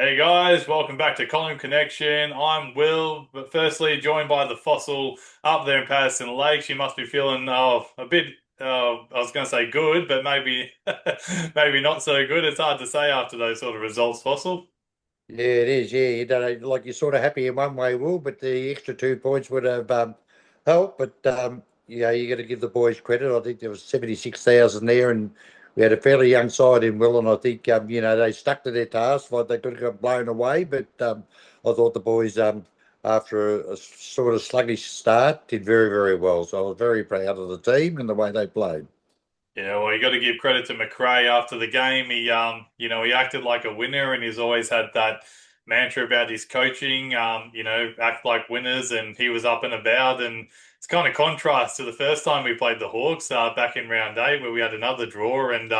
Hey guys, welcome back to Colin Connection. I'm Will, but firstly joined by the fossil up there in Patterson Lake. She must be feeling a bit I was going to say good, but maybe maybe not so good. It's hard to say after those sort of results, fossil. Yeah, it is. Yeah, you don't like you're sort of happy in one way, Will, but the extra 2 points would have helped. But you got to give the boys credit. I think there was 76,000 there, and we had a fairly young side in Will, and I think they stuck to their task. Like they could have got blown away, but I thought the boys after a sort of sluggish start did very very well. So I was very proud of the team and the way they played. Yeah, well, you got to give credit to McRae after the game. He acted like a winner, and he's always had that mantra about his coaching. Act like winners, and he was up and about. And it's kind of contrast to the first time we played the Hawks back in round eight, where we had another draw, and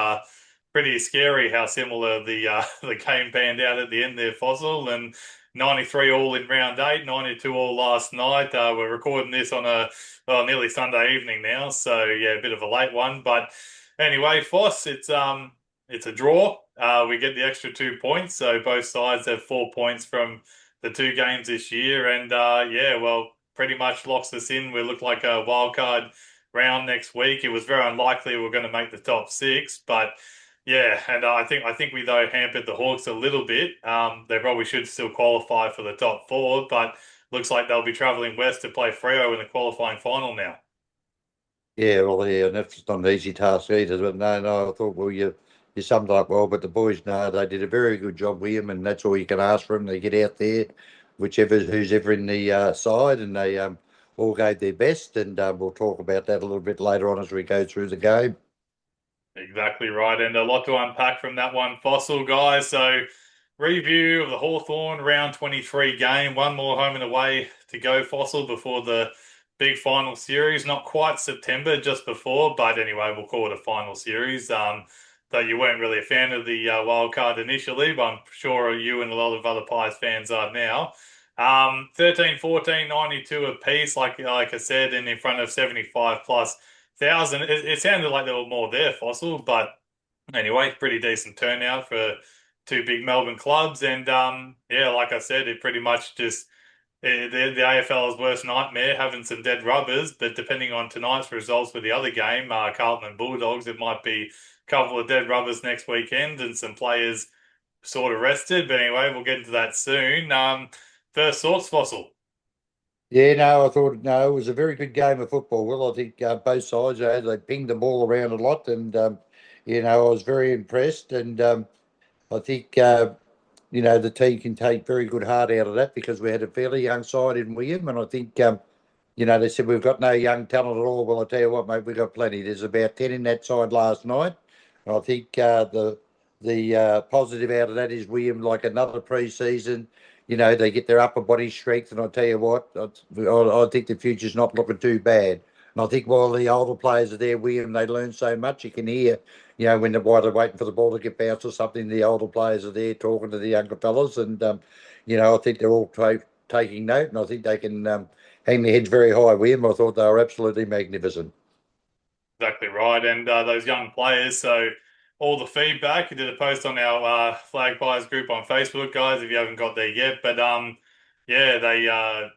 pretty scary how similar the the game panned out at the end there, Fossil. And 93 all in round eight, 92 all last night. We're recording this on a nearly Sunday evening now, so yeah, a bit of a late one, but. Anyway, Foss, it's a draw. We get the extra 2 points, so both sides have 4 points from the two games this year, and yeah, well, pretty much locks us in. We look like a wild card round next week. It was very unlikely we were going to make the top six, but yeah, and I think we though hampered the Hawks a little bit. They probably should still qualify for the top four, but looks like they'll be travelling west to play Freo in the qualifying final now. Yeah, well, yeah, and that's not an easy task either. But no, I thought, well, you summed it up well. But the boys, no, they did a very good job with him, and that's all you can ask for them. They get out there, who's ever in the side, and they all gave their best. And we'll talk about that a little bit later on as we go through the game. Exactly right, and a lot to unpack from that one, Fossil guys. So, review of the Hawthorn round 23 game. One more home and away to go, Fossil, before the big final series. Not quite September, just before, but anyway, we'll call it a final series. Though you weren't really a fan of the wild card initially, but I'm sure you and a lot of other Pies fans are now. 13, 14, 92 apiece, like I said, and in front of 75 plus thousand. It sounded like there were more there, Fossil, but anyway, pretty decent turnout for two big Melbourne clubs. And yeah, like I said, it pretty much just the AFL's worst nightmare, having some dead rubbers. But depending on tonight's results with the other game, Carlton and Bulldogs, it might be a couple of dead rubbers next weekend and some players sort of rested. But anyway, we'll get into that soon. First thoughts, Fossil. Yeah, no, I thought no, it was a very good game of football. Well, I think both sides they pinged the ball around a lot, and I was very impressed, and I think the team can take very good heart out of that because we had a fairly young side in William, and I think they said we've got no young talent at all. Well, I tell you what, mate, we've got plenty. There's about 10 in that side last night, and I think the positive out of that is William, like another pre-season. They get their upper body strength, and I tell you what, I think the future's not looking too bad. And I think while the older players are there, William, they learn so much. You can hear when while they're waiting for the ball to get bounced or something, the older players are there talking to the younger fellas, and I think they're all taking note, and I think they can hang their heads very high with him. I thought they were absolutely magnificent. Exactly right. And those young players. So, all the feedback. You did a post on our Flag Pies group on Facebook, guys, if you haven't got there yet. But yeah, I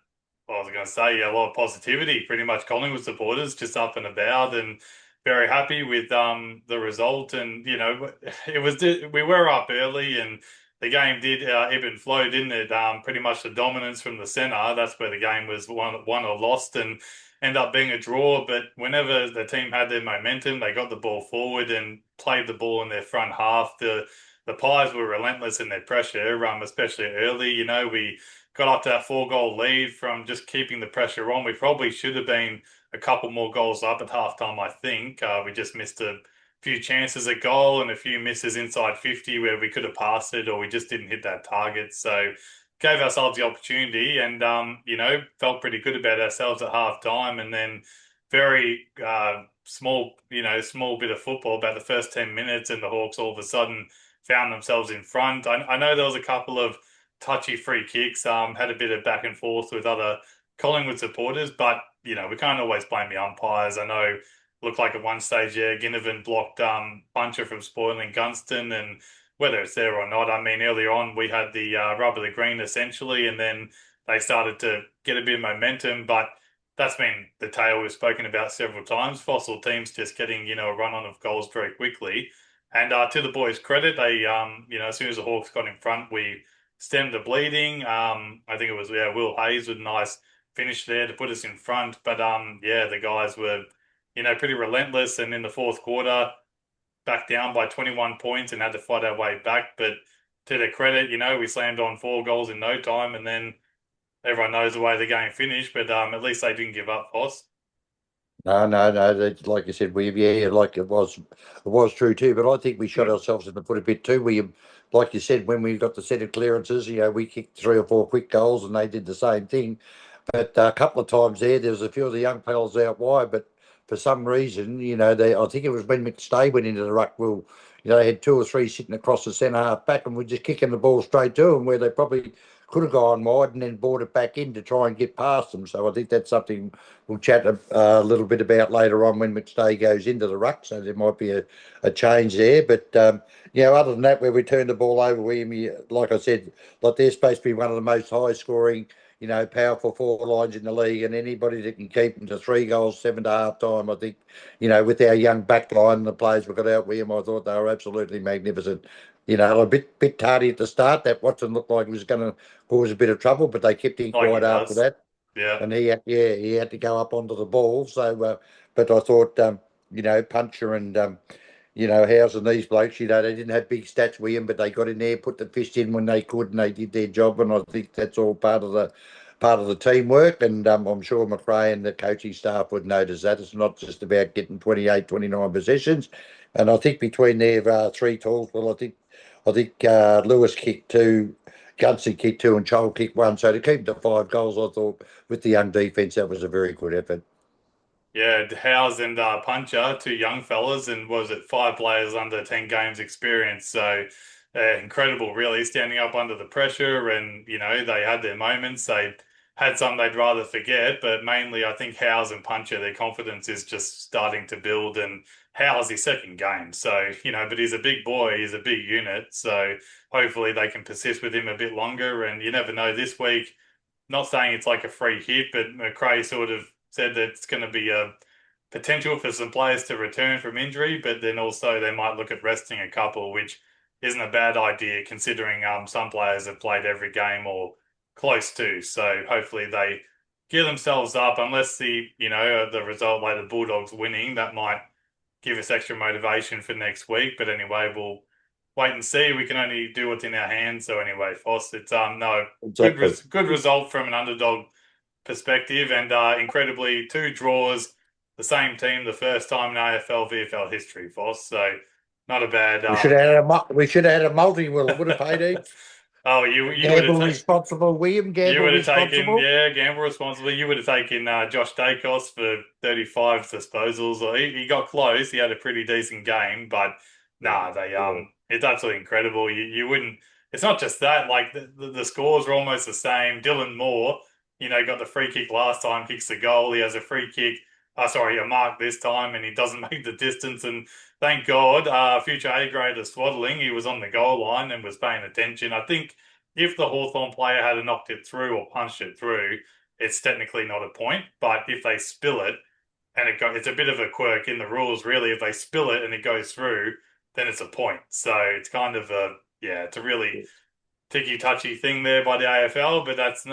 was going to say, yeah, a lot of positivity. Pretty much Collingwood supporters just up and about and very happy with the result. And, we were up early and the game did ebb and flow, didn't it? Pretty much the dominance from the centre. That's where the game was won or lost. And end up being a draw. But whenever the team had their momentum, they got the ball forward and played the ball in their front half. The Pies were relentless in their pressure, especially early. We got up to that 4 goal lead from just keeping the pressure on. We probably should have been a couple more goals up at halftime, I think. We just missed a few chances at goal and a few misses inside 50 where we could have passed it or we just didn't hit that target. So gave ourselves the opportunity and felt pretty good about ourselves at half time and then very small bit of football about the first 10 minutes and the Hawks all of a sudden found themselves in front. I know there was a couple of touchy free kicks, had a bit of back and forth with other Collingwood supporters, but we can't always blame the umpires. I know looked like at one stage, yeah, Ginnivan blocked Puncher from spoiling Gunston and whether it's there or not. I mean, earlier on we had the rub of the green essentially, and then they started to get a bit of momentum, but that's been the tale we've spoken about several times. Fossil teams just getting, a run on of goals very quickly. And to the boys' credit, they, as soon as the Hawks got in front, we stemmed the bleeding. I think it was, Will Hayes with a nice finish there to put us in front. But the guys were, pretty relentless. And in the fourth quarter, back down by 21 points and had to fight our way back. But to their credit, we slammed on 4 goals in no time, and then everyone knows the way the game finished. But at least they didn't give up, Foss. No, no, no. Like you said, like it was true too. But I think we shot ourselves in the foot a bit too. Like you said, when we got the set of clearances, we kicked 3 or 4 quick goals, and they did the same thing. But a couple of times there was a few of the young fellas out wide, but for some reason, I think it was when McStay went into the ruck. Well, they had 2 or 3 sitting across the centre half back, and we're just kicking the ball straight to them where they probably could have gone wide and then brought it back in to try and get past them. So I think that's something we'll chat a little bit about later on when McStay goes into the ruck. So there might be a change there. But, other than that, where we turned the ball over, like I said, like they're supposed to be one of the most high scoring, powerful 4 lines in the league, and anybody that can keep them to 3 goals, 7 to half time, I think, with our young back line and the players we got out with them, I thought they were absolutely magnificent. A bit tardy at the start. That Watson looked like he was going to cause a bit of trouble, but they kept him Like he quiet after does. that, Yeah. and he had to go up onto the ball. So, but I thought, Puncher and Howes and these blokes, they didn't have big stats with him, but they got in there, put the fist in when they could, and they did their job. And I think that's all part of the teamwork. And I'm sure McRae and the coaching staff would notice that it's not just about getting 28, 29 possessions. And I think between their 3 tools, well, I think Lewis kicked 2, Gunsey kicked 2, and Chol kicked 1. So to keep the 5 goals, I thought with the young defence, that was a very good effort. Yeah, Howes and Puncher, 2 young fellas, and was it 5 players under 10 games experience? So incredible, really, standing up under the pressure. And, they had their moments. They had some they'd rather forget, but mainly I think Howes and Puncher, their confidence is just starting to build. And Howes, his second game. So, but he's a big boy, he's a big unit. So hopefully they can persist with him a bit longer. And you never know this week. Not saying it's like a free hit, but McRae sort of said that it's going to be a potential for some players to return from injury, but then also they might look at resting a couple, which isn't a bad idea considering some players have played every game or close to. So hopefully they gear themselves up, unless the result like the Bulldogs winning, that might give us extra motivation for next week. But anyway, we'll wait and see. We can only do what's in our hands. So anyway, Foss, it's no Exactly. good result from an underdog perspective, and incredibly 2 draws, the same team the first time in AFL VFL history, Foss. So not a bad. We should have had a multi. Well, it would have paid heaps. Oh, you would have Gamble responsible, William. you Gamble would have taken, responsible. gamble responsibly. You would have taken Josh Dacos for 35 disposals. Or he got close. He had a pretty decent game, but Yeah, nah, they yeah. it's absolutely incredible. You wouldn't. It's not just that. Like the scores are almost the same. Dylan Moore, got the free kick last time, kicks the goal. He has a free kick. Sorry, a mark this time, and he doesn't make the distance. And thank God, future A grader Swaddling, he was on the goal line and was paying attention. I think if the Hawthorn player had knocked it through or punched it through, it's technically not a point. But if they spill it and it's a bit of a quirk in the rules, really. If they spill it and it goes through, then it's a point. So it's kind of it's a really ticky touchy thing there by the AFL, but that's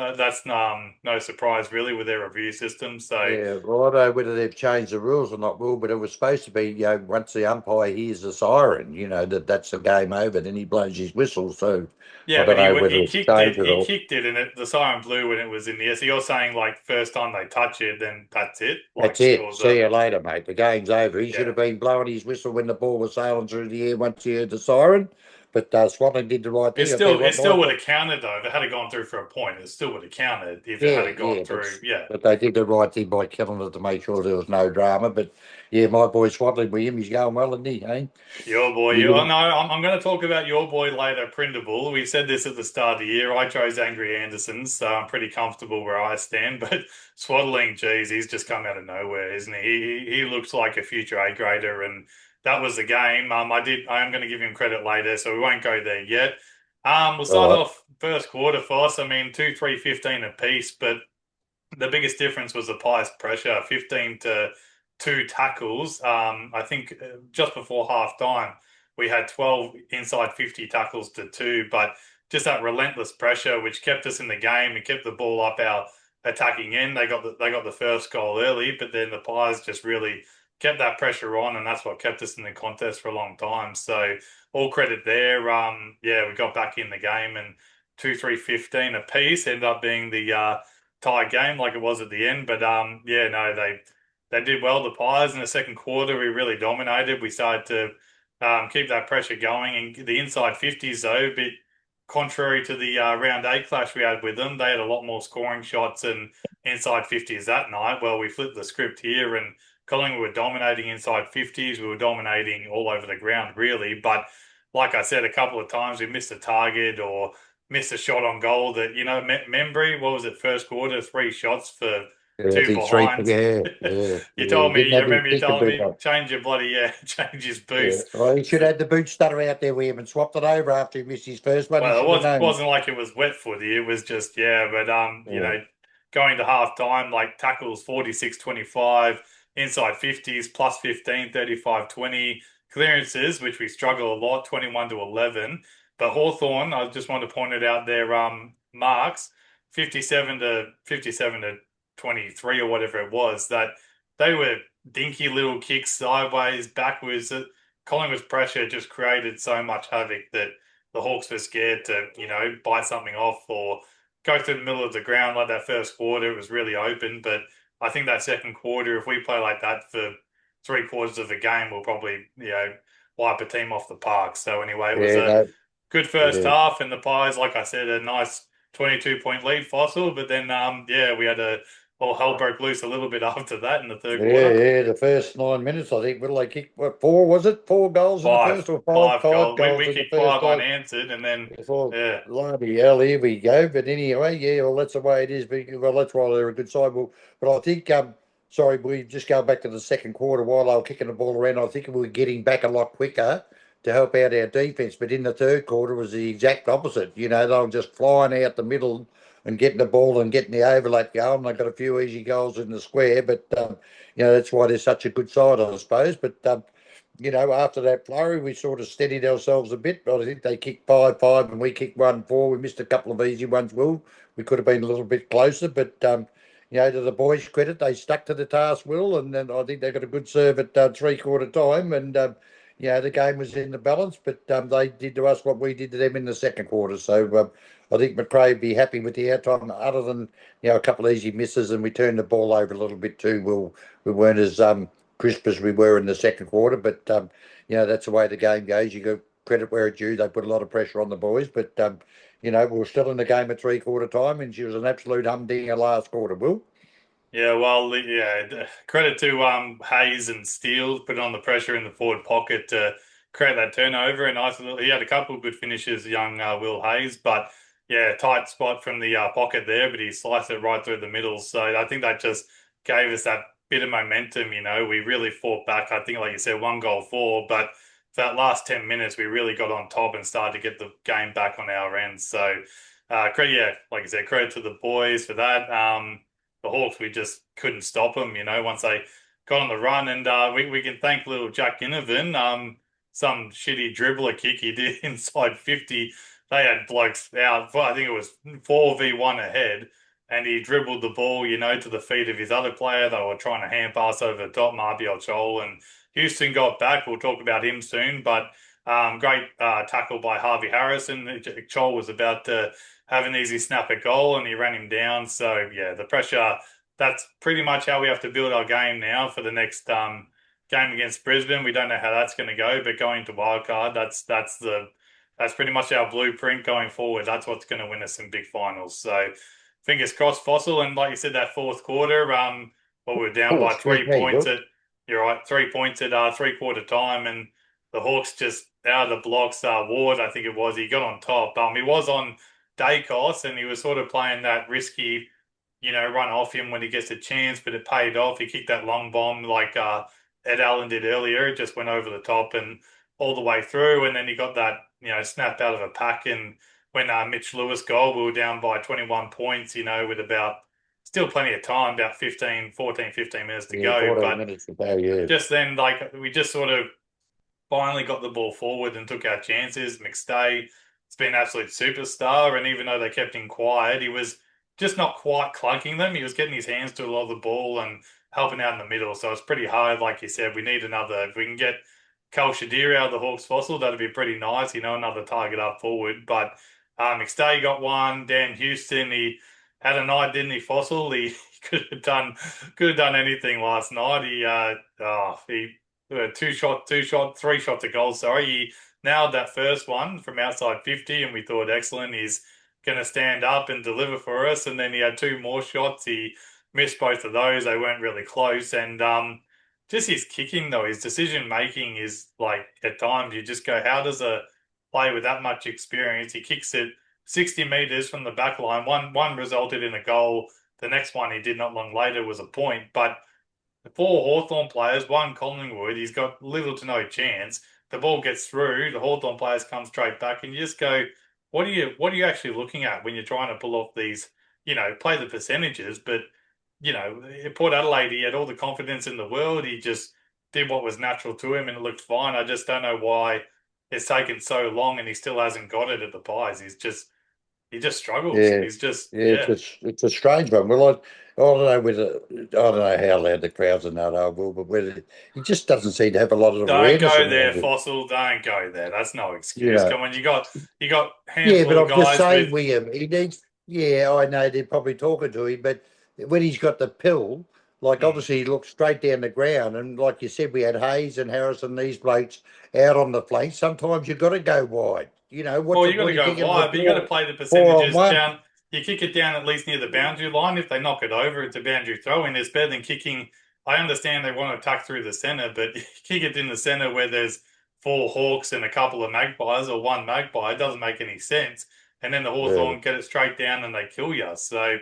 no surprise really with their review system. So Yeah, well, I don't know whether they've changed the rules or not, Will, but it was supposed to be, once the umpire hears the siren, that's the game over, then he blows his whistle. So I yeah, but don't he know whether he it's kicked it. changed at He all. kicked it, and the siren blew when it was in the air. So you're saying like first time they touch it, then that's it. Like That's it. scores See up. you later, mate. The game's over. He should Yeah. have been blowing his whistle when the ball was sailing through the air once he heard the siren. But Swanton did the right It thing. I'll tell you still it what, still my would have counted though. If it had gone through for a point, it still would have counted if it yeah, had gone yeah, but through. Yeah. but they did the right thing by killing it to make sure there was no drama. But yeah, my boy Swaddling with him, he's going well, isn't he? Eh? Your boy, You you. Oh wouldn't. no, I'm going to talk about your boy later, Printable. We said this at the start of the year. I chose Angry Anderson, so I'm pretty comfortable where I stand. But Swaddling, geez, he's just come out of nowhere, isn't he? He looks like a future A grader, and that was the game. I am going to give him credit later, so we won't go there yet. We'll All start right. off first quarter for us. I mean, 2, 3, 15 apiece, but the biggest difference was the Pies pressure, 15 to 2 tackles. I think just before half time, we had 12 inside 50 tackles to 2, but just that relentless pressure, which kept us in the game and kept the ball up our attacking end. They got the first goal early, but then the Pies just really kept that pressure on, and that's what kept us in the contest for a long time. So all credit there. Yeah, we got back in the game and 2, 3, 15 apiece ended up being the tie game like it was at the end. But yeah, no, they did well. The Pies in the second quarter, we really dominated. We started to keep that pressure going, and the inside fifties though, a bit contrary to the round eight clash we had with them. They had a lot more scoring shots and inside fifties that night. Well, we flipped the script here, and Collingwood were dominating inside fifties. We were dominating all over the ground, really. But like I said, a couple of times we missed a target or missed a shot on goal that, Membry, what was it, first quarter, 3 shots for Yeah, I two think three. behinds. Yeah, yeah, You yeah. He told me, didn't you have his remember you kicker telling boot me, on. change your bloody, yeah, change his Yeah. boots. Well, he should have had the boot stutter out there with him and swapped it over after he missed his first one. He Well, it should have was known. wasn't like it was wet footy. It was just yeah, but Yeah, going to half time, like tackles 46-25, inside 50s plus 15, 35-20, clearances, which we struggle a lot, 21 to 11. But Hawthorn, I just want to point it out their marks, 57 to 23 or whatever it was, that they were dinky little kicks sideways, backwards. That Collingwood's pressure just created so much havoc that the Hawks were scared to, bite something off or go through the middle of the ground like that first quarter. It was really open. But I think that second quarter, if we play like that for 3 quarters of the game, we'll probably, wipe a team off the park. So anyway, it was yeah, a no, good first yeah. half, and the Pies, like I said, a nice 22-point lead fossil. But then, yeah, we had all hell broke loose a little bit after that in the third Yeah, quarter. yeah. The first 9 minutes, I think, what did they kick? What, four was it? Four goals in the Five, first, or five? five Five goals. We, goals we in the kicked first. five I unanswered, and then, thought, yeah. blimey, hell, here we go. But anyway, yeah, well, that's the way it is. Well, that's why they're a good side. Well, but I think, sorry, we just go back to the second quarter while they were kicking the ball around. I think we were getting back a lot quicker to help out our defence. But in the third quarter, it was the exact opposite. They were just flying out the middle and getting the ball and getting the overlap going. They got a few easy goals in the square, but that's why they're such a good side, I suppose. But after that flurry, we sort of steadied ourselves a bit. But I think they kicked 5-5 and we kicked 1-4. We missed a couple of easy ones, Will. We could have been a little bit closer, but to the boys' credit, they stuck to the task, Will, and then I think they got a good serve at three-quarter time, and the game was in the balance, but they did to us what we did to them in the second quarter. So I think McRae would be happy with the outcome, other than a couple of easy misses, and we turned the ball over a little bit too. Will we weren't as crisp as we were in the second quarter, but that's the way the game goes. You got credit where it's due. They put a lot of pressure on the boys, but we were still in the game at three-quarter time, and she was an absolute humdinger last quarter. Will. Yeah, well, yeah, credit to Hayes and Steele putting on the pressure in the forward pocket to create that turnover. And he had a couple of good finishes, young Will Hayes, but yeah, tight spot from the pocket there, but he sliced it right through the middle. So I think that just gave us that bit of momentum. We really fought back. I think, like you said, 1 goal for, but for that last 10 minutes, we really got on top and started to get the game back on our end. So, credit, yeah, like I said, credit to the boys for that. The Hawks, we just couldn't stop them, once they got on the run. And we can thank little Jack Ginnivan. Some shitty dribbler kick he did inside 50. They had blokes out, I think it was 4v1 ahead, and he dribbled the ball, to the feet of his other player. They were trying to hand pass over the top, Marbiel Chol, and Houston got back. We'll talk about him soon, but great tackle by Harvey Harrison. Chol was about to have an easy snap at goal and he ran him down. So yeah, the pressure, that's pretty much how we have to build our game now for the next game against Brisbane. We don't know how that's going to go, but going to wildcard, that's pretty much our blueprint going forward. That's what's going to win us some big finals. So fingers crossed, Fossil. And like you said, that fourth quarter, we were down Oh, by excuse three me, points Will. at you're right, 3 points at three-quarter time, and the Hawks just out of the blocks. Ward, I think it was, he got on top. He was on Dacos, and he was sort of playing that risky, run off him when he gets a chance, but it paid off. He kicked that long bomb like Ed Allen did earlier. It just went over the top and all the way through. And then he got that, snap out of a pack. And when Mitch Lewis goal, we were down by 21 points, with about still plenty of time, about 15 minutes to Yeah, go. 14 But minutes to go, yeah. just then, like, we just sort of finally got the ball forward and took our chances. McStay has been an absolute superstar, and even though they kept him quiet, he was just not quite clunking them. He was getting his hands to a lot of the ball and helping out in the middle. So it's pretty hard, like you said. We need another. If we can get Cal Shadir out of the Hawks fossil, that'd be pretty nice. Another target up forward. But McStay got one. Dan Houston, he had a night, didn't he? Fossil, he could have done anything last night. He two shot, three shots to goal. Sorry, he nailed that first one from outside 50, and we thought excellent. He's going to stand up and deliver for us. And then he had two more shots. He missed both of those. They weren't really close. And just his kicking though, his decision making is like at times you just go, how does a player with that much experience? He kicks it 60 meters from the back line. One resulted in a goal. The next one he did not long later was a point, but the four Hawthorn players, one Collingwood, he's got little to no chance. The ball gets through, the Hawthorn players come straight back, and you just go, what are you actually looking at when you're trying to pull off these, play the percentages, but Port Adelaide, he had all the confidence in the world. He just did what was natural to him and it looked fine. I just don't know why it's taken so long and he still hasn't got it at the Pies. He just struggles. Yeah, He's just, yeah, yeah. it's a strange one. Well, I don't know whether I don't know how loud the crowds are now, Will, but whether he just doesn't seem to have a lot of Don't awareness go there, around it. Fossil. Don't go there. That's no You excuse. know, Come on, you got a yeah, handful but of I'm just guys with. saying, William, he needs. Yeah, I know they're probably talking to him, but when he's got the pill, like Hmm. obviously he looks straight down the ground, and like you said, we had Hayes and Harrison, these blokes out on the flank. Sometimes you've got to go wide. What's Well, the you got to point of go kicking it a wide, but you got to play the four on percentages one? down. You kick it down at least near the boundary line. If they knock it over, it's a boundary throw in. It's better than kicking. I understand they want to attack through the centre, but kick it in the centre where there's four Hawks and a couple of Magpies or one Magpie. It doesn't make any sense. And then the Yeah, Hawthorn get it straight down and they kill you. So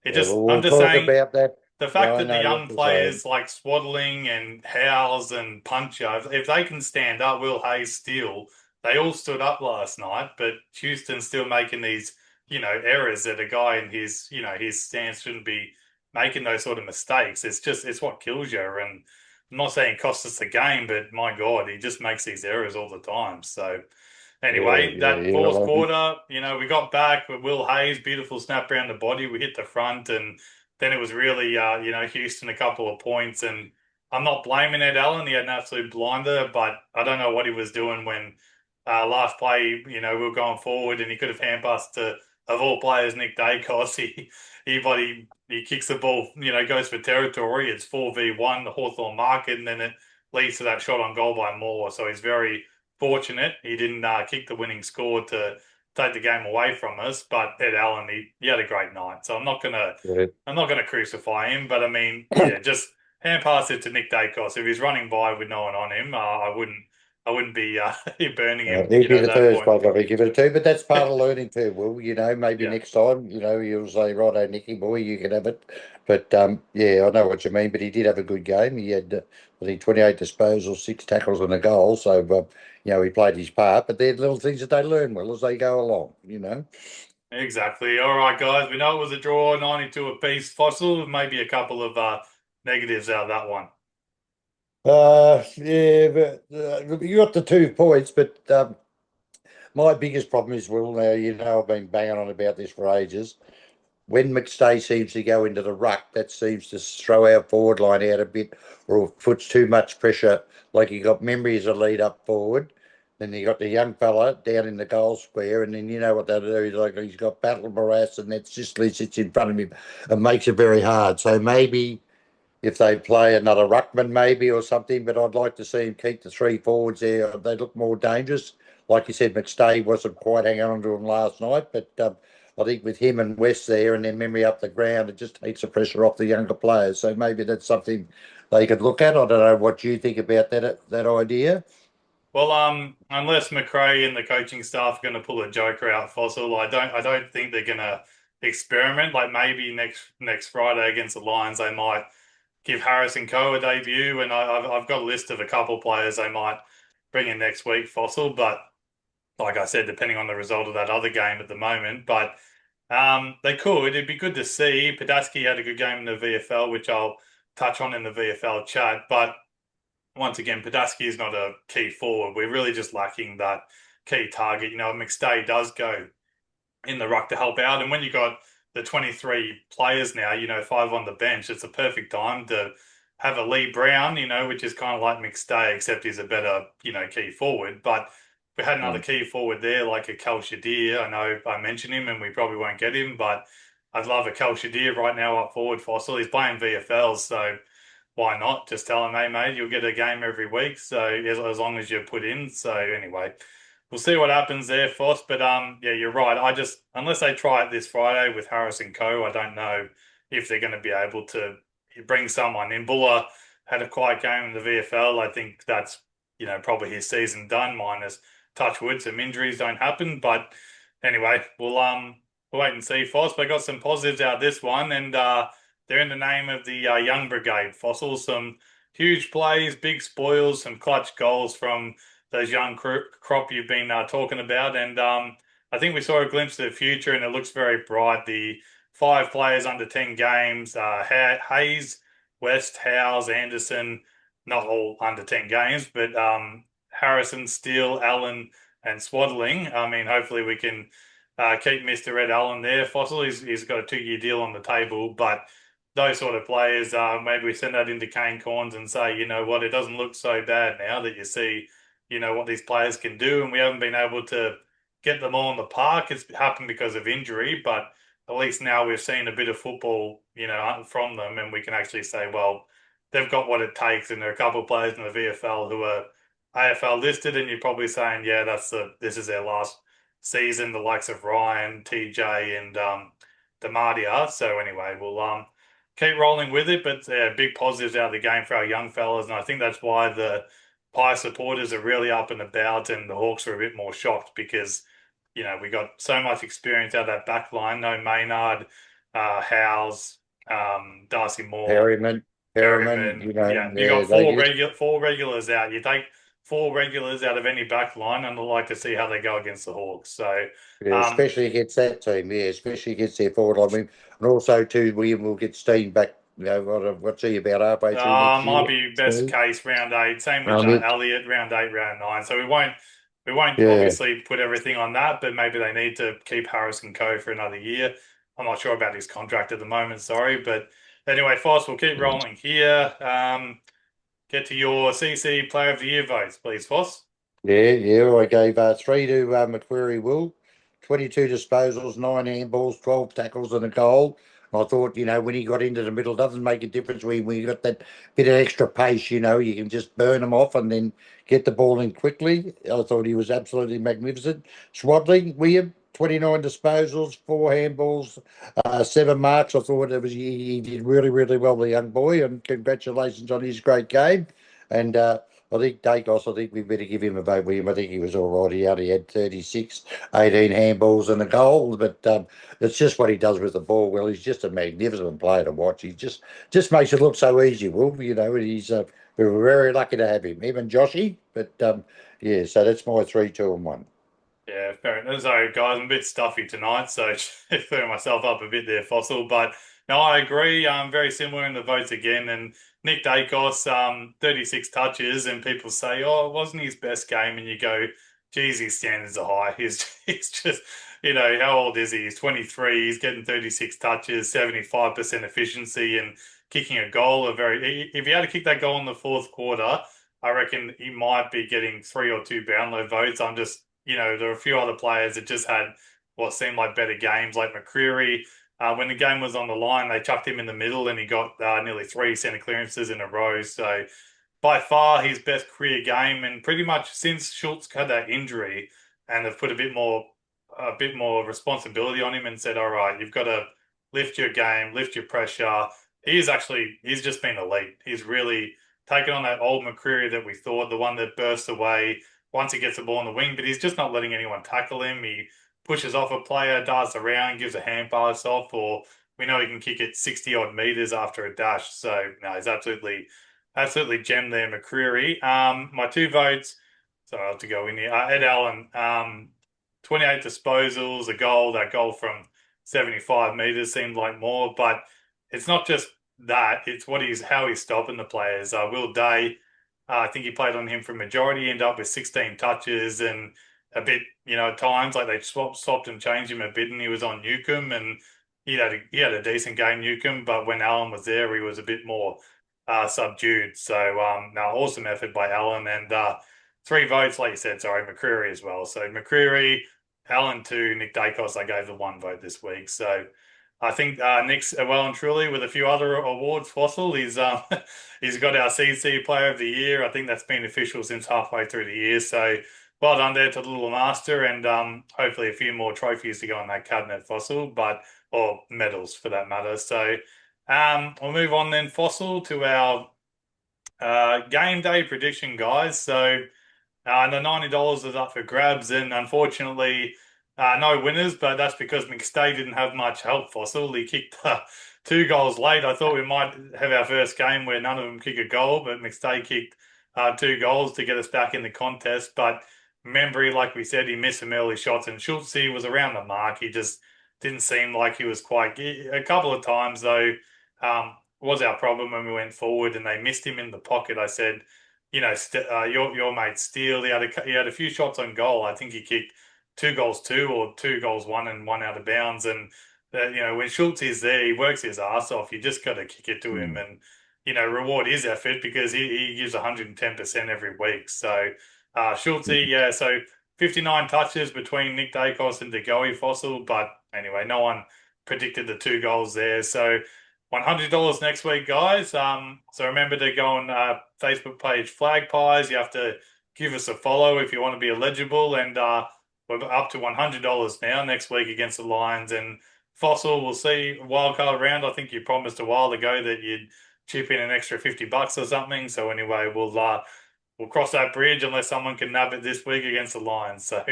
yeah. Well, I'm we'll just talk saying about that. the Yeah, fact I that the know what young you're saying. players like Swaddling and Howes and Puncher, if they can stand up, Will Hayes still, they all stood up last night, but Houston's still making these, errors that a guy in his stance shouldn't be making those sort of mistakes. It's what kills you. And I'm not saying it costs us the game, but my God, he just makes these errors all the time. So Yeah, anyway, yeah, that yeah. fourth Well, quarter, we got back with Will Hayes, beautiful snap around the body. We hit the front, and then it was really, Houston a couple of points. And I'm not blaming Ed Allen; he had an absolute blinder, but I don't know what he was doing when last play, we were going forward, and he could have hand passed to, of all players, Nick Dacos. He kicks the ball, goes for territory. It's 4v1, the Hawthorn market, and then it leads to that shot on goal by Moore. So he's very fortunate he didn't kick the winning score to take the game away from us. But Ed Allen, he had a great night, so yeah. I'm not gonna crucify him. But I mean, yeah, just hand pass it to Nick Dacos. If he's running by with no one on him, I wouldn't be burning him, He'd be at the that first point. bloke I'd be giving it to, but that's part of learning too. Well, maybe Yeah, next time, you'll say, "Righto, Nicky boy, you can have it." But yeah, I know what you mean. But he did have a good game. He had, I think, 28 disposals, 6 tackles, and a goal. So, he played his part. But they're little things that they learn well as they go along. exactly. All right, guys, we know it was a draw, 92 apiece. Fossil, maybe a couple of negatives out of that one. Yeah, but you got the 2 points, but my biggest problem is, well, now I've been banging on about this for ages. When McStay seems to go into the ruck, that seems to throw our forward line out a bit or puts too much pressure. Like you got Memory as a lead up forward, then you got the young fella down in the goal square, and then you know what they'll do. He's got Battle Morass, and that Sicily sits in front of him and makes it very hard. So maybe if they play another ruckman maybe or something, but I'd like to see him keep the three forwards there. They look more dangerous. Like you said, McStay wasn't quite hanging on to him last night, but I think with him and West there and then Memory up the ground, it just takes the pressure off the younger players. So maybe that's something they could look at. I don't know what you think about that idea. Well, unless McRae and the coaching staff are going to pull a joker out, Fossil, I don't think they're going to experiment. Like maybe next Friday against the Lions, they might give Harrison Coe a debut, and I've got a list of a couple players they might bring in next week, Fossil. But like I said, depending on the result of that other game at the moment, but they could. It'd be good to see. Padaski had a good game in the VFL, which I'll touch on in the VFL chat. But once again, Padaski is not a key forward. We're really just lacking that key target. McStay does go in the ruck to help out. And when you got the 23 players now, five on the bench, it's a perfect time to have a Lee Brown, which is kind of like McStay, except he's a better, key forward. But we had another Mm. key forward there, like a Kel Shadir. I know I mentioned him and we probably won't get him, but I'd love a Kel Shadir right now up forward, Fossil. He's playing VFLs, so why not? Just tell him, hey, mate, you'll get a game every week. So as long as you put in. So anyway, we'll see what happens there, Foss. But yeah, you're right. I just unless they try it this Friday with Harris and Co, I don't know if they're going to be able to bring someone in. Buller had a quiet game in the VFL. I think that's probably his season done. Minus touch wood, some injuries don't happen. But anyway, we'll wait and see, Foss. But I got some positives out of this one, and they're in the name of the Young Brigade, Fossil. Some huge plays, big spoils, some clutch goals from those young crop you've been talking about. And I think we saw a glimpse of the future, and it looks very bright. The five players under 10 games, Hayes, West, Howes, Anderson, not all under 10 games, but Harrison, Steele, Allen, and Swaddling. I mean, hopefully we can keep Mr. Ed Allen there. Fossil, he's got a 2-year deal on the table, but those sort of players, maybe we send that into Kane Corns and say, you know what, it doesn't look so bad now that you see, what these players can do, and we haven't been able to get them all in the park. It's happened because of injury, but at least now we've seen a bit of football, from them, and we can actually say, well, they've got what it takes. And there are a couple of players in the VFL who are AFL listed, and you're probably saying, yeah, this is their last season. The likes of Ryan, TJ, and Demadia. So anyway, we'll keep rolling with it. But big positives out of the game for our young fellas, and I think that's why the Pie supporters are really up and about, and the Hawks are a bit more shocked because we got so much experience out of that back line. No Maynard, Howes, Darcy Moore, Perryman, Perryman, Perryman. Yeah, you yeah, got they four regulars out. You take four regulars out of any back line, and I'd like to see how they go against the Hawks. So, yeah, um, especially against that team, yeah, especially against their forward line. I mean, and also too, William will get Steen back. What's he about halfway through next might year? be best So, case round eight. Same with it, Elliot, round eight, round nine. So we won't yeah, obviously put everything on that, but maybe they need to keep Harris and Co for another year. I'm not sure about his contract at the moment, sorry, but anyway, Foss, we'll keep rolling here. Get to your CC Player of the Year votes, please, Foss. yeah, yeah. I gave three to Macquarie Will, 22 disposals, 9 handballs, 12 tackles, and a goal. I thought, when he got into the middle, doesn't make a difference. We got that bit of extra pace, you can just burn them off and then get the ball in quickly. I thought he was absolutely magnificent. Swaddling, William, 29 disposals, 4 handballs, 7 marks. I thought he did really, really well, the young boy, and congratulations on his great game. And I think Dacos, I think we better give him a vote, William. I think he was all right. He only had 36, 18 handballs and a goal, but it's just what he does with the ball. Well, he's just a magnificent player to watch. He just makes it look so easy, Will. And we were very lucky to have him. Him and Joshy, but yeah. So that's my 3, 2, and 1. Yeah, fair enough. So, guys, I'm a bit stuffy tonight, so clearing myself up a bit there, Fossil. But no, I agree. Very similar in the votes again. And Nick Dacos, 36 touches, and people say, "Oh, it wasn't his best game," and you go, "Geez, his standards are high." He's just, how old is he? He's 23. He's getting 36 touches, 75% efficiency, and kicking a goal. If he had to kick that goal in the fourth quarter, I reckon he might be getting 3 or 2 Brownlow votes. I'm just there were a few other players that just had what seemed like better games, like McCreary. When the game was on the line, they chucked him in the middle and he got nearly 3 centre clearances in a row. So by far his best career game, and pretty much since Schultz had that injury, and they've put a bit more responsibility on him and said, "All right, you've got to lift your game, lift your pressure." He's just been elite. He's really taken on that old McCreary that we thought, the one that bursts away once he gets the ball in the wing, but he's just not letting anyone tackle him. He pushes off a player, darts around, gives a hand pass off, or we know he can kick it 60 odd meters after a dash. So no, he's absolutely gem there, McCreary. My two votes. So I have to go in here. Ed Allen, 28 disposals, a goal. That goal from 75 meters seemed like more, but it's not just that. It's how he's stopping the players. Will Day, I think he played on him for a majority, ended up with 16 touches and a bit, at times like they swapped and changed him a bit, and he was on Newcomb, and he had a decent game, Newcomb, but when Allen was there, he was a bit more subdued. So no, awesome effort by Allen, and three votes, like you said, sorry, McCreary as well. So McCreary, Allen two, Nick Dacos, I gave the one vote this week. So I think Nick's well and truly with a few other awards. Fossil, he's got our CC Player of the Year. I think that's been official since halfway through the year. So well done there to the little master, and hopefully a few more trophies to go on that cabinet, Fossil, but or medals for that matter. So we'll move on then, Fossil, to our game day prediction, guys. So the $90 is up for grabs, and unfortunately, no winners. But that's because McStay didn't have much help. Fossil, he kicked two goals late. I thought we might have our first game where none of them kick a goal, but McStay kicked two goals to get us back in the contest. But Membry, like we said, he missed some early shots, and Schultz was around the mark. He just didn't seem like he was quite. A couple of times though, was our problem when we went forward, and they missed him in the pocket. I said your mate Steele, he had a few shots on goal. I think he kicked two goals two or two goals one and one out of bounds. And when Schultz is there, he works his ass off. You just got to kick it to him Mm. and reward his effort because he gives 110% every week. So Schultz, yeah, so 59 touches between Nick Dacos and DeGoey Fossil. But anyway, no one predicted the two goals there. So $100 next week, guys. So remember to go on Facebook page Flag Pies. You have to give us a follow if you want to be eligible, and we're up to $100 now next week against the Lions and Fossil. We'll see wildcard round. I think you promised a while ago that you'd chip in an extra $50 or something. So anyway, we'll cross that bridge unless someone can nab it this week against the Lions. So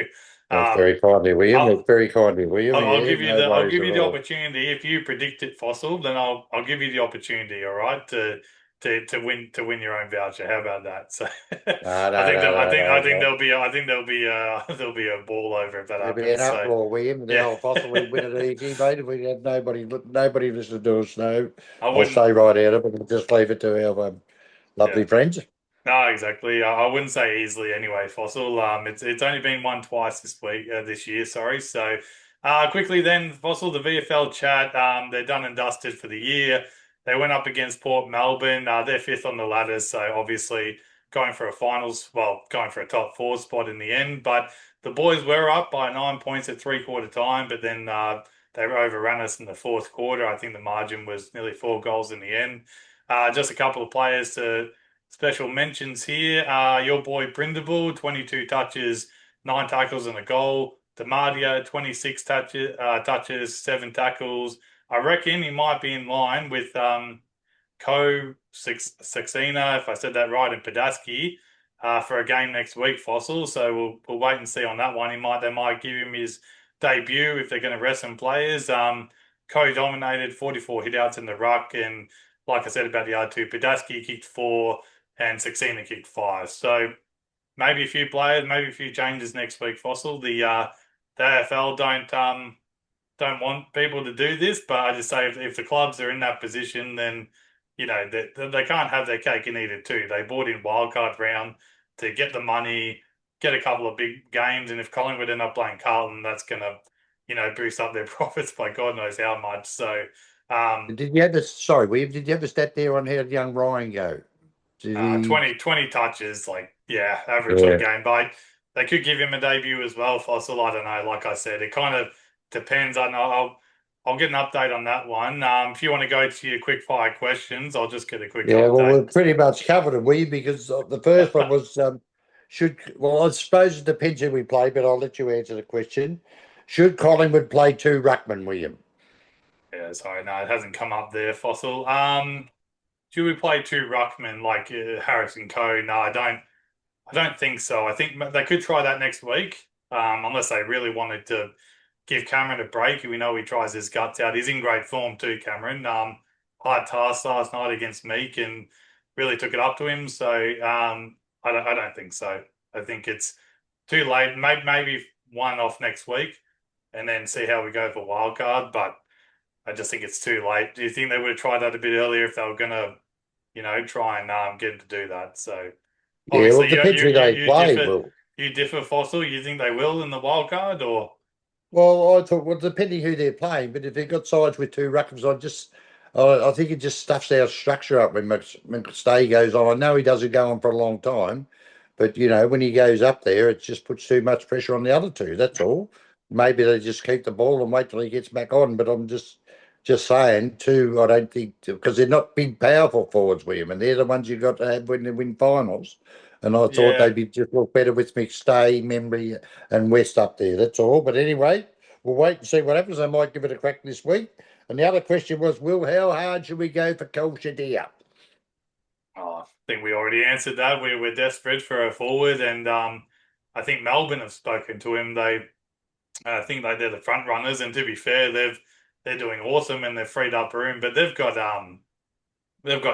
That's um, very kindly, William. I'll That's very kindly, William. I'll Yeah, give you no the I'll worries give at you the all. opportunity if you predict it, Fossil. Then I'll give you the opportunity. All right, to win your own voucher. How about that? So No, I no, think that no, no, I no, think no. there'll be a ball over if that There'd be an happens. So uproar, William, and then yeah, I'll possibly win it easy, mate. If we had nobody listen to us, no. I I'll wouldn't. stay right out of it and just leave it to our Yeah. lovely friends. No, exactly. I wouldn't say easily anyway, Fossil. It's only been won twice this year, sorry. So, quickly then, Fossil, the VFL chat, they're done and dusted for the year. They went up against Port Melbourne. They're fifth on the ladder, so obviously going for a top four spot in the end. But the boys were up by 9 points at three-quarter time, but then they overran us in the fourth quarter. I think the margin was nearly 4 goals in the end. Just a couple of players to special mentions here. Your boy Brindable, 22 touches, 9 tackles and a goal. Demadio, 26 touches, 7 tackles. I reckon he might be in line with Saxena, if I said that right, and Padaski for a game next week, Fossil. So we'll wait and see on that one. They might give him his debut if they're going to rest some players. Co-dominated 44 hitouts in the ruck, and like I said about the other two, Padaski kicked 4 and Saxena kicked 5. So maybe a few players, maybe a few changes next week, Fossil. The AFL don't want people to do this, but I just say if the clubs are in that position, then they can't have their cake and eat it too. They bought in wildcard round to get the money, get a couple of big games, and if Collingwood end up playing Carlton, that's gonna boost up their profits by God knows how much. So um, Did you have a sorry, William? Did you have a stat there on how did young Ryan go? Did he? 20 touches, like, yeah, average on Yeah, game. But they could give him a debut as well, Fossil. I don't know. Like I said, it kind of depends. I know I'll get an update on that one. If you want to go to your quick fire questions, I'll just get a quick yeah. Well, update. we're pretty much covered it, we because the first one was should well, I suppose it depends who we play, but I'll let you answer the question. Should Collingwood play two ruckman, William? Yeah, sorry, no, it hasn't come up there, Fossil. Do we play two ruckmen like Harris and Co? No, I don't. I don't think so. I think they could try that next week, unless they really wanted to give Cameron a break. We know he tries his guts out. He's in great form too, Cameron. Hard task last night against Meek and really took it up to him. So I don't think so. I think it's too late. Maybe one off next week and then see how we go for wild card. But I just think it's too late. Do you think they would have tried that a bit earlier if they were gonna, try and get him to do that? So Yeah, well, it obviously depends who they you play, differ. Will. You differ, Fossil. You think they will in the wild card, or Well, I thought, well, depending who they're playing, but if they've got sides with two ruckers, I think it just stuffs our structure up when McStay goes on. I know he doesn't go on for a long time, but when he goes up there, it just puts too much pressure on the other two. That's all. Maybe they just keep the ball and wait till he gets back on. But I'm just saying, too. I don't think because they're not big, powerful forwards, William, and they're the ones you got to have when they win finals. And I thought yeah? they'd be just look better with McStay, Membry, and West up there. That's all. But anyway, we'll wait and see what happens. They might give it a crack this week. And the other question was, Will, how hard should we go for Colchadia? Oh, I think we already answered that. We're desperate for a forward, and I think Melbourne have spoken to him. I think they're the front runners, and to be fair, they're doing awesome and they've freed up room. But they've got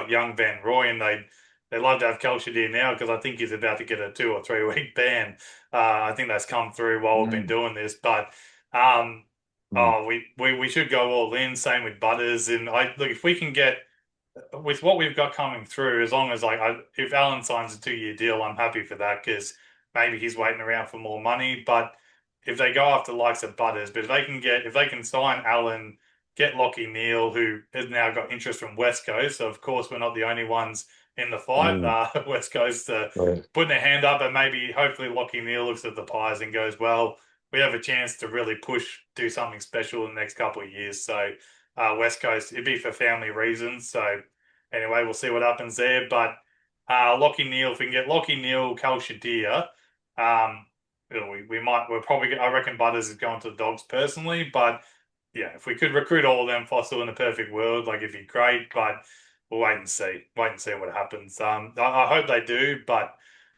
young Van Roy, and they love to have Kelce here now because I think he's about to get a 2 or 3 week ban. I think that's come through while we've been Mm, doing this, but um, mm, oh, we should go all in. Same with Butters, and I look if we can get with what we've got coming through, as long as if Allen signs a 2 year deal, I'm happy for that because maybe he's waiting around for more money. But if they go after the likes of Butters, but if they can sign Allen, get Lockie Neal, who has now got interest from West Coast. So of course we're not the only ones in the fight. mm, West Coast right. putting their hand up, and maybe hopefully Lockie Neal looks at the Pies and goes, well, we have a chance to really push, do something special in the next couple of years. So West Coast, it'd be for family reasons. So anyway, we'll see what happens there. But Lockie Neal, if we can get Lockie Neal, Cal Shadir, um, we're probably, I reckon Butters is going to the Dogs personally. But yeah, if we could recruit all of them, Fossil in a perfect world, like it'd be great. But we'll wait and see. Wait and see what happens. I hope they do, but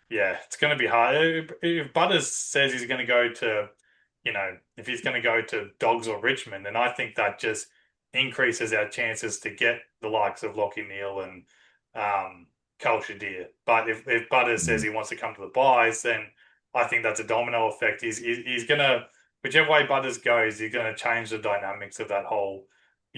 yeah, it's going to be hard. If Butters says he's going to go to, if he's going to go to Dogs or Richmond, then I think that just increases our chances to get the likes of Lockie Neal and Kal Shadir. But if Butters says Mm, he wants to come to the buys, then I think that's a domino effect. He's going to, whichever way Butters goes, he's going to change the dynamics of that whole,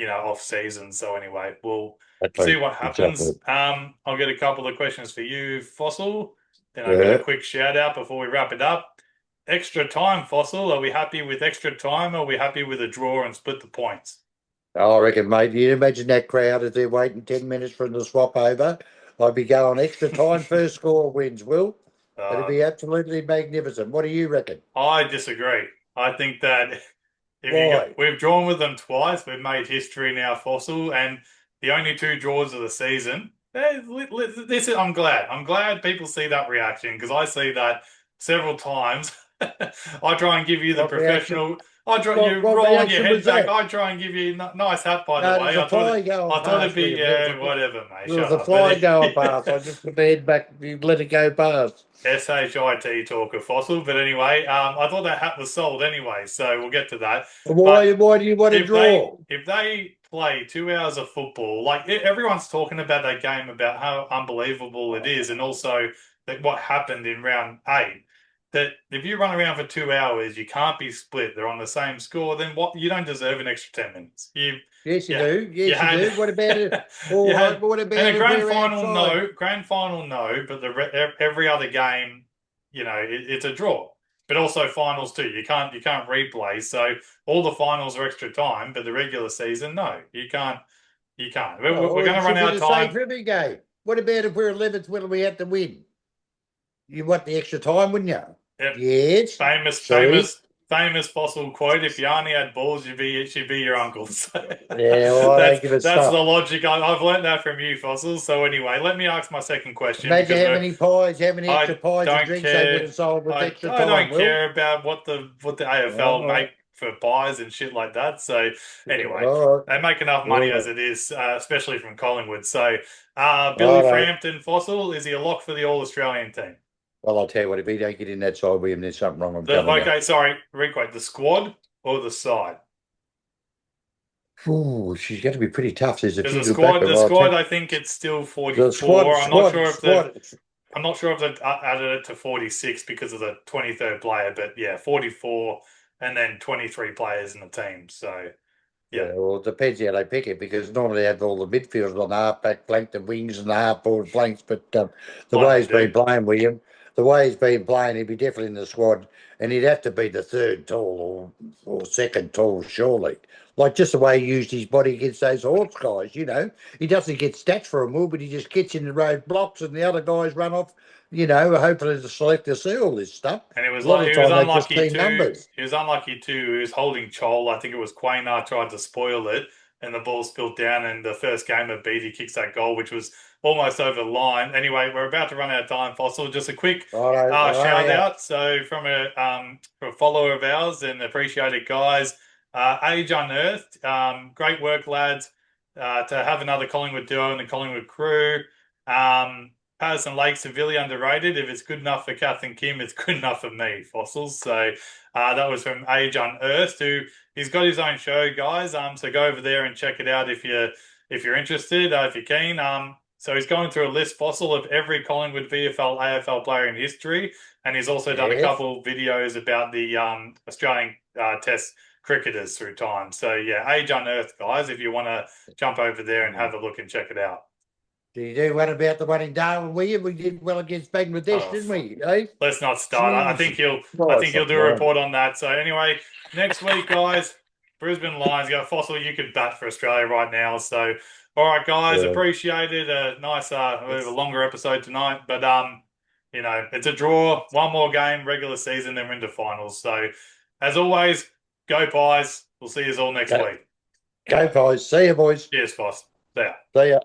off season. So anyway, we'll see exactly. what Exactly. happens. I'll get a couple of questions for you, Fossil. Then I've got a Yeah. quick shout out before we wrap it up. Extra time, Fossil. Are we happy with extra time? Or are we happy with a draw and split the points? I reckon, mate, you imagine that crowd if they're waiting 10 minutes for them to swap over. I'd be going extra time, first score wins, Will. It'd uh, be absolutely magnificent. What do you reckon? I disagree. I think that Why? we've drawn with them twice, we've made history now, Fossil, and the only two draws of the season. This is, I'm glad. I'm glad people see that reaction because I see that several times. I try and give you the What reaction? professional. I try What, you what roll on your reaction head was back. that? I try and give you nice hat, by the No, there's way. a fly going I thought it'd past, be William. yeah, whatever, mate. There was Shut a up. But fly going past. I just put the head back, you let it go past. SHIT talker Fossil. But anyway, I thought that hat was sold anyway, so we'll get to that. But Why do you want to draw? if they play 2 hours of football, like everyone's talking about that game about how unbelievable it is, and also that what happened in round eight. That if you run around for 2 hours, you can't be split. They're on the same score. Then what? You don't deserve an extra 10 minutes. Yes, you Yeah, do. you Yes, you had do. What about it? you All right. had What and about a if grand we're final, outside? no. Grand final, no. But every other game, it's a draw. But also finals too. You can't replay. So all the finals are extra time, but the regular season, no, you can't. You can't. We're Oh, going it to run should be out of the same time. for every game. What about if we're 11th? Will we have to win? You want the extra time, wouldn't you? Yep. Yes. Famous, See? famous, famous fossil quote: "If you only had balls, she'd be your uncle." So Yeah, well, I that's don't give a that's the stuff. logic. I've learned that from you, fossils. So anyway, let me ask my second question Imagine because how many pies, how many extra I pies and don't drinks they would care. have sold with extra I time, don't Will. care about what the AFL All make right. for buys and shit like that. So anyway, All right. they make enough money All as right. it is, especially from Collingwood. So Billy All right. Frampton, fossil, is he a lock for the All Australian team? Well, I'll tell you what, if he don't get in that side with him, there's something wrong with him coming out. Okay, sorry, requote the squad. or the side? Ooh, she's going to be pretty tough. There's a Because few the good squad, background the rights. squad, I think it's still The 44. squad. I'm not sure if they've added it to 46 because of the 23rd player, but yeah, 44 and then 23 players in the team. So yeah, Yeah, well, it depends how they pick it because normally they have all the midfielders on the half-back flank, the wings and the half-forward flanks. But the like way they he's been do. playing, William, the way he's been playing, he'd be definitely in the squad, and he'd have to be the third tall or second tall, surely. Like just the way he used his body against those horse guys, he doesn't get stats for a move, but he just gets in the road blocks, and the other guys run off. Hopefully the selectors see all this stuff. And it was A lot like of he the was time they just unlucky see too. numbers. He was unlucky too. He was holding Chol. I think it was Quaynar tried to spoil it, and the ball spilled down. And the first game of Beatty kicks that goal, which was almost over the line. Anyway, we're about to run out of time, Fossil. Just a quick shout Righto, out. So from a follower of ours and appreciated guys, Age Unearthed. Great work, lads. To have another Collingwood duo and the Collingwood crew. Um, Patterson Lake severely underrated. If it's good enough for Kath and Kim, it's good enough for me, Fossils. So that was from Age Unearthed, who he's got his own show, guys. So go over there and check it out if you're interested, if you're keen. So he's going through a list, Fossil, of every Collingwood VFL AFL player in history, and he's also done a yes. couple videos about the Australian Test cricketers through time. So yeah, Age Unearthed, guys. If you want to jump over there and have a look and check it out. Did you do one about the one in Darwin, William? We did well against Bangladesh, Oh, didn't we? Eh? let's not start. I think Jesus he'll I think Christ, he'll I'm do a blind. report on that. So anyway, next week, guys, Brisbane Lions got Fossil. You could bat for Australia right now. So all right, guys, Yeah. appreciate it. A nice a bit of a longer episode tonight, but it's a draw. One more game, regular season, then we're into finals. So as always, go Pies. We'll see you all next Go, week. go, boys. See you, boys. Cheers, Foss. See ya. See ya.